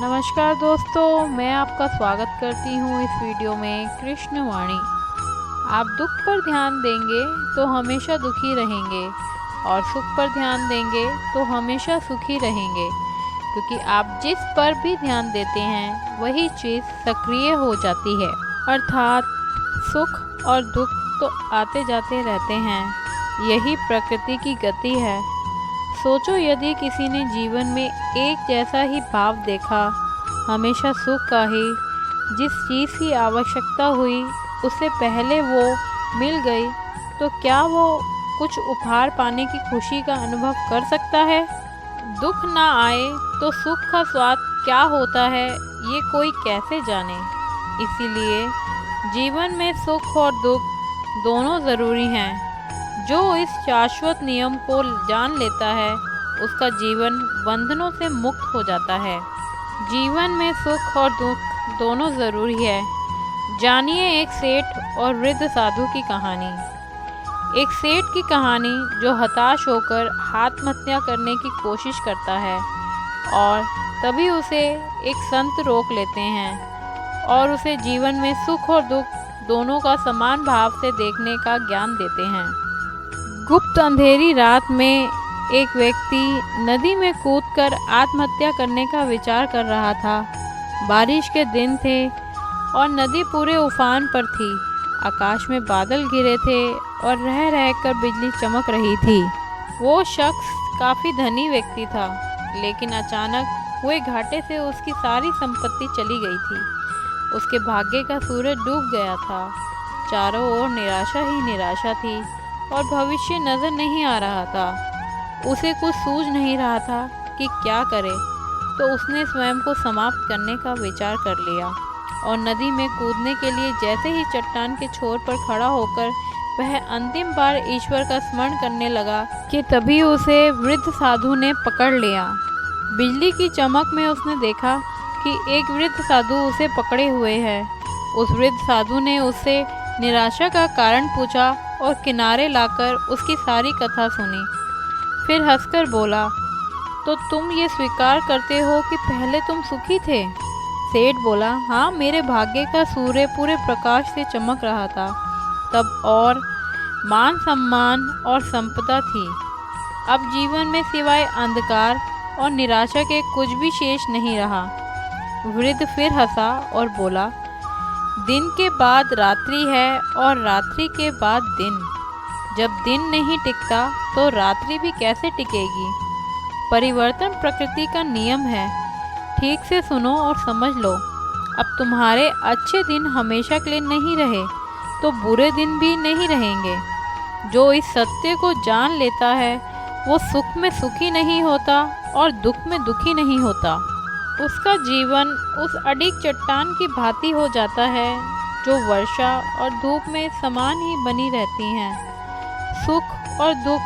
नमस्कार दोस्तों, मैं आपका स्वागत करती हूँ इस वीडियो में कृष्ण वाणी। आप दुख पर ध्यान देंगे तो हमेशा दुखी रहेंगे और सुख पर ध्यान देंगे तो हमेशा सुखी रहेंगे, क्योंकि आप जिस पर भी ध्यान देते हैं वही चीज़ सक्रिय हो जाती है। अर्थात सुख और दुख तो आते जाते रहते हैं, यही प्रकृति की गति है। सोचो, यदि किसी ने जीवन में एक जैसा ही भाव देखा, हमेशा सुख का ही, जिस चीज़ की आवश्यकता हुई उससे पहले वो मिल गई, तो क्या वो कुछ उपहार पाने की खुशी का अनुभव कर सकता है? दुख ना आए तो सुख का स्वाद क्या होता है, ये कोई कैसे जाने। इसीलिए जीवन में सुख और दुख दोनों ज़रूरी हैं। जो इस शाश्वत नियम को जान लेता है, उसका जीवन बंधनों से मुक्त हो जाता है। जीवन में सुख और दुख दोनों ज़रूरी है। जानिए एक सेठ और वृद्ध साधु की कहानी। एक सेठ की कहानी जो हताश होकर आत्महत्या करने की कोशिश करता है, और तभी उसे एक संत रोक लेते हैं और उसे जीवन में सुख और दुख दोनों का समान भाव से देखने का ज्ञान देते हैं। गुप्त अंधेरी रात में एक व्यक्ति नदी में कूदकर आत्महत्या करने का विचार कर रहा था। बारिश के दिन थे और नदी पूरे उफान पर थी। आकाश में बादल घिरे थे और रह रहकर बिजली चमक रही थी। वो शख्स काफ़ी धनी व्यक्ति था, लेकिन अचानक हुए घाटे से उसकी सारी संपत्ति चली गई थी। उसके भाग्य का सूरज डूब गया था। चारों ओर निराशा ही निराशा थी और भविष्य नजर नहीं आ रहा था। उसे कुछ सूझ नहीं रहा था कि क्या करे, तो उसने स्वयं को समाप्त करने का विचार कर लिया और नदी में कूदने के लिए जैसे ही चट्टान के छोर पर खड़ा होकर वह अंतिम बार ईश्वर का स्मरण करने लगा कि तभी उसे वृद्ध साधु ने पकड़ लिया। बिजली की चमक में उसने देखा कि एक वृद्ध साधु उसे पकड़े हुए है। उस वृद्ध साधु ने उससे निराशा का कारण पूछा और किनारे लाकर उसकी सारी कथा सुनी। फिर हंसकर बोला, तो तुम ये स्वीकार करते हो कि पहले तुम सुखी थे? सेठ बोला, हाँ, मेरे भाग्य का सूर्य पूरे प्रकाश से चमक रहा था तब, और मान सम्मान और संपदा थी। अब जीवन में सिवाय अंधकार और निराशा के कुछ भी शेष नहीं रहा। वृद्ध फिर हंसा और बोला, दिन के बाद रात्रि है और रात्रि के बाद दिन। जब दिन नहीं टिकता तो रात्रि भी कैसे टिकेगी? परिवर्तन प्रकृति का नियम है। ठीक से सुनो और समझ लो। अब तुम्हारे अच्छे दिन हमेशा के लिए नहीं रहे तो बुरे दिन भी नहीं रहेंगे। जो इस सत्य को जान लेता है वो सुख में सुखी नहीं होता और दुख में दुखी नहीं होता। उसका जीवन उस अडिग चट्टान की भांति हो जाता है जो वर्षा और धूप में समान ही बनी रहती हैं। सुख और दुख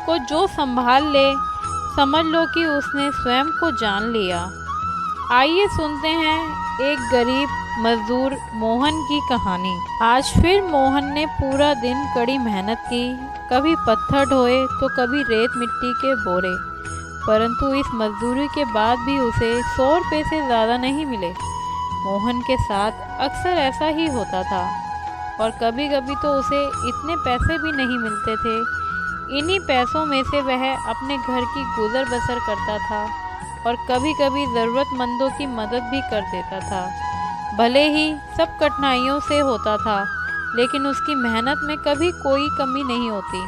को जो संभाल ले, समझ लो कि उसने स्वयं को जान लिया। आइए सुनते हैं एक गरीब मजदूर मोहन की कहानी। आज फिर मोहन ने पूरा दिन कड़ी मेहनत की, कभी पत्थर ढोए तो कभी रेत मिट्टी के बोरे, परंतु इस मजदूरी के बाद भी उसे 100 रुपये से ज़्यादा नहीं मिले। मोहन के साथ अक्सर ऐसा ही होता था और कभी कभी तो उसे इतने पैसे भी नहीं मिलते थे। इन्हीं पैसों में से वह अपने घर की गुजर बसर करता था और कभी कभी ज़रूरतमंदों की मदद भी कर देता था। भले ही सब कठिनाइयों से होता था, लेकिन उसकी मेहनत में कभी कोई कमी नहीं होती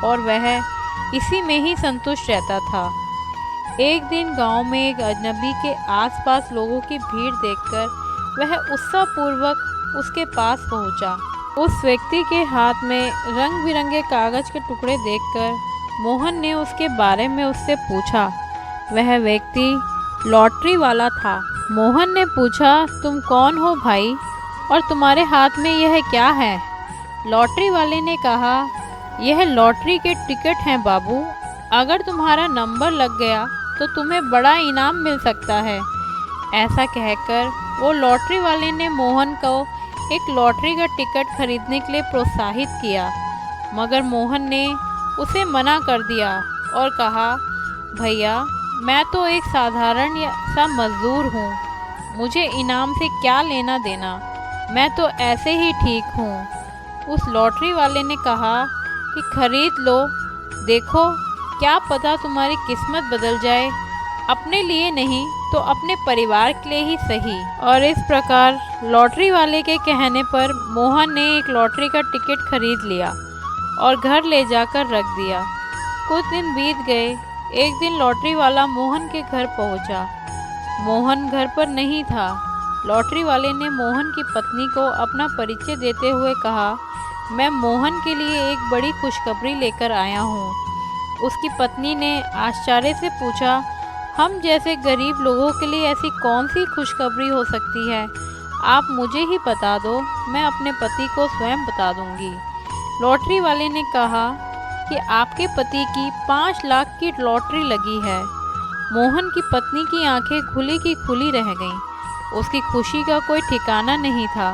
और वह इसी में ही संतुष्ट रहता था। एक दिन गांव में एक अजनबी के आसपास लोगों की भीड़ देखकर वह उत्साहपूर्वक उसके पास पहुंचा। उस व्यक्ति के हाथ में रंग बिरंगे कागज के टुकड़े देखकर मोहन ने उसके बारे में उससे पूछा। वह व्यक्ति लॉटरी वाला था। मोहन ने पूछा, तुम कौन हो भाई, और तुम्हारे हाथ में यह क्या है? लॉटरी वाले ने कहा, यह लॉटरी के टिकट हैं बाबू। अगर तुम्हारा नंबर लग गया तो तुम्हें बड़ा इनाम मिल सकता है। ऐसा कहकर वो लॉटरी वाले ने मोहन को एक लॉटरी का टिकट खरीदने के लिए प्रोत्साहित किया, मगर मोहन ने उसे मना कर दिया और कहा, भैया, मैं तो एक साधारण सा मजदूर हूँ, मुझे इनाम से क्या लेना देना, मैं तो ऐसे ही ठीक हूँ। उस लॉटरी वाले ने कहा कि खरीद लो, देखो क्या पता तुम्हारी किस्मत बदल जाए, अपने लिए नहीं तो अपने परिवार के लिए ही सही। और इस प्रकार लॉटरी वाले के कहने पर मोहन ने एक लॉटरी का टिकट खरीद लिया और घर ले जाकर रख दिया। कुछ दिन बीत गए। एक दिन लॉटरी वाला मोहन के घर पहुंचा। मोहन घर पर नहीं था। लॉटरी वाले ने मोहन की पत्नी को अपना परिचय देते हुए कहा, मैं मोहन के लिए एक बड़ी खुशखबरी लेकर आया हूँ। उसकी पत्नी ने आश्चर्य से पूछा, हम जैसे गरीब लोगों के लिए ऐसी कौन सी खुशखबरी हो सकती है, आप मुझे ही बता दो, मैं अपने पति को स्वयं बता दूंगी। लॉटरी वाले ने कहा कि आपके पति की 5 लाख की लॉटरी लगी है। मोहन की पत्नी की आंखें खुली की खुली रह गईं। उसकी खुशी का कोई ठिकाना नहीं था।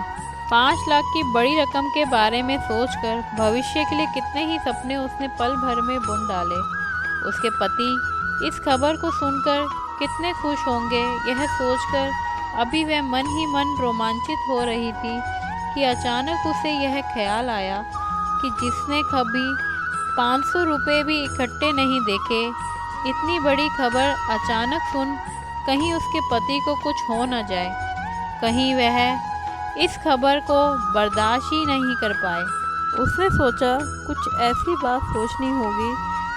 5 लाख की बड़ी रकम के बारे में सोचकर भविष्य के लिए कितने ही सपने उसने पल भर में बुन डाले। उसके पति इस खबर को सुनकर कितने खुश होंगे, यह सोचकर अभी वह मन ही मन रोमांचित हो रही थी कि अचानक उसे यह ख्याल आया कि जिसने कभी 500 रुपये भी इकट्ठे नहीं देखे, इतनी बड़ी खबर अचानक सुन कहीं उसके पति को कुछ हो न जाए, कहीं वह इस खबर को बर्दाश्त ही नहीं कर पाए। उसने सोचा कुछ ऐसी बात सोचनी होगी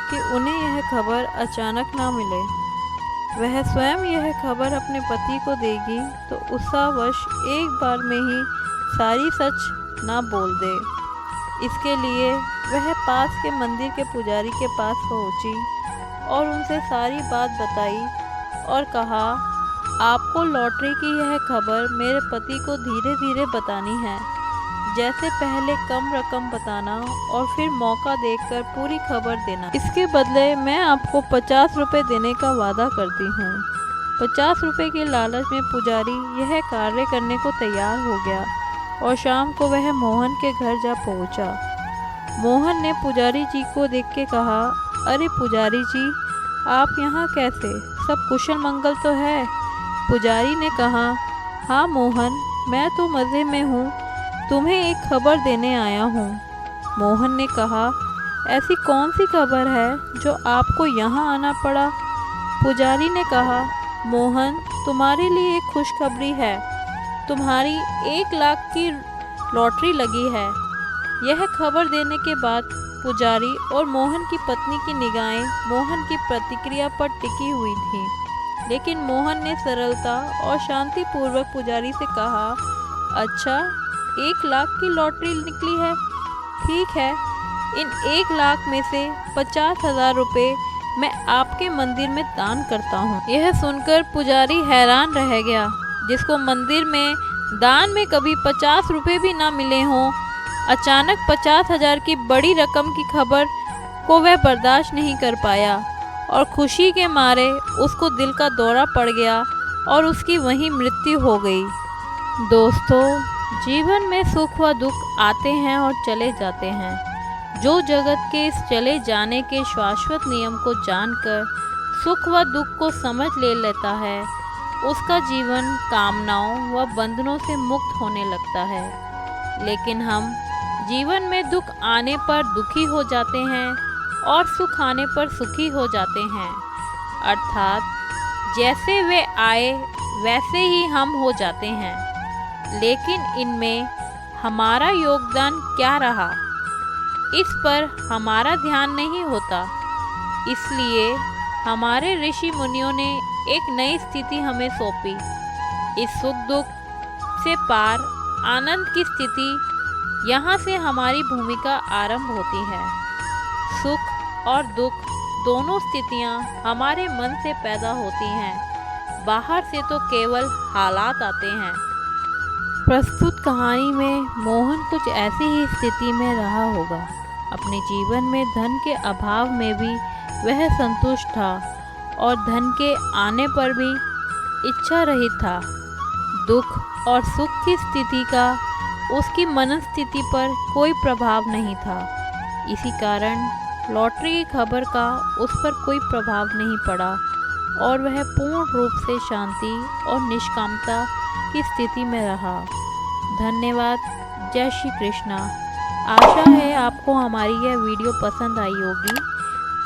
कि उन्हें यह खबर अचानक ना मिले। वह स्वयं यह खबर अपने पति को देगी तो उत्साहवश एक बार में ही सारी सच ना बोल दे। इसके लिए वह पास के मंदिर के पुजारी के पास पहुंची और उनसे सारी बात बताई और कहा, आपको लॉटरी की यह खबर मेरे पति को धीरे धीरे बतानी है, जैसे पहले कम रकम बताना और फिर मौका देखकर पूरी खबर देना। इसके बदले मैं आपको 50 रुपये देने का वादा करती हूँ। 50 रुपये के लालच में पुजारी यह कार्य करने को तैयार हो गया और शाम को वह मोहन के घर जा पहुँचा। मोहन ने पुजारी जी को देख के कहा, अरे पुजारी जी, आप यहाँ कैसे, सब कुशल मंगल तो है? पुजारी ने कहा, हाँ मोहन, मैं तो मज़े में हूँ, तुम्हें एक खबर देने आया हूँ। मोहन ने कहा, ऐसी कौन सी खबर है जो आपको यहाँ आना पड़ा? पुजारी ने कहा, मोहन, तुम्हारे लिए एक खुशखबरी है, तुम्हारी 1 लाख की लॉटरी लगी है। यह खबर देने के बाद पुजारी और मोहन की पत्नी की निगाहें मोहन की प्रतिक्रिया पर टिकी हुई थीं, लेकिन मोहन ने सरलता और शांतिपूर्वक पुजारी से कहा, अच्छा, 1 लाख की लॉटरी निकली है, ठीक है, इन 1 लाख में से 50,000 रुपये मैं आपके मंदिर में दान करता हूँ। यह सुनकर पुजारी हैरान रह गया, जिसको मंदिर में दान में कभी 50 रुपये भी ना मिले हों, अचानक 50,000 की बड़ी रकम की खबर को वह बर्दाश्त नहीं कर पाया और खुशी के मारे उसको दिल का दौरा पड़ गया और उसकी वहीं मृत्यु हो गई। दोस्तों, जीवन में सुख व दुख आते हैं और चले जाते हैं। जो जगत के इस चले जाने के शाश्वत नियम को जानकर सुख व दुख को समझ ले लेता है, उसका जीवन कामनाओं व बंधनों से मुक्त होने लगता है। लेकिन हम जीवन में दुख आने पर दुखी हो जाते हैं और सुख आने पर सुखी हो जाते हैं, अर्थात जैसे वे आए वैसे ही हम हो जाते हैं। लेकिन इनमें हमारा योगदान क्या रहा, इस पर हमारा ध्यान नहीं होता। इसलिए हमारे ऋषि मुनियों ने एक नई स्थिति हमें सौंपी। इस सुख दुख से पार आनंद की स्थिति, यहाँ से हमारी भूमिका आरंभ होती है। सुख और दुख दोनों स्थितियाँ हमारे मन से पैदा होती हैं, बाहर से तो केवल हालात आते हैं। प्रस्तुत कहानी में मोहन कुछ ऐसी ही स्थिति में रहा होगा। अपने जीवन में धन के अभाव में भी वह संतुष्ट था और धन के आने पर भी इच्छा रहित था। दुख और सुख की स्थिति का उसकी मनस्थिति पर कोई प्रभाव नहीं था। इसी कारण लॉटरी की खबर का उस पर कोई प्रभाव नहीं पड़ा और वह पूर्ण रूप से शांति और निष्कामता की स्थिति में रहा। धन्यवाद। जय श्री कृष्णा। आशा है आपको हमारी यह वीडियो पसंद आई होगी।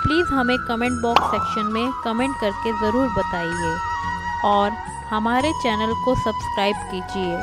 प्लीज़ हमें कमेंट बॉक्स सेक्शन में कमेंट करके ज़रूर बताइए और हमारे चैनल को सब्सक्राइब कीजिए।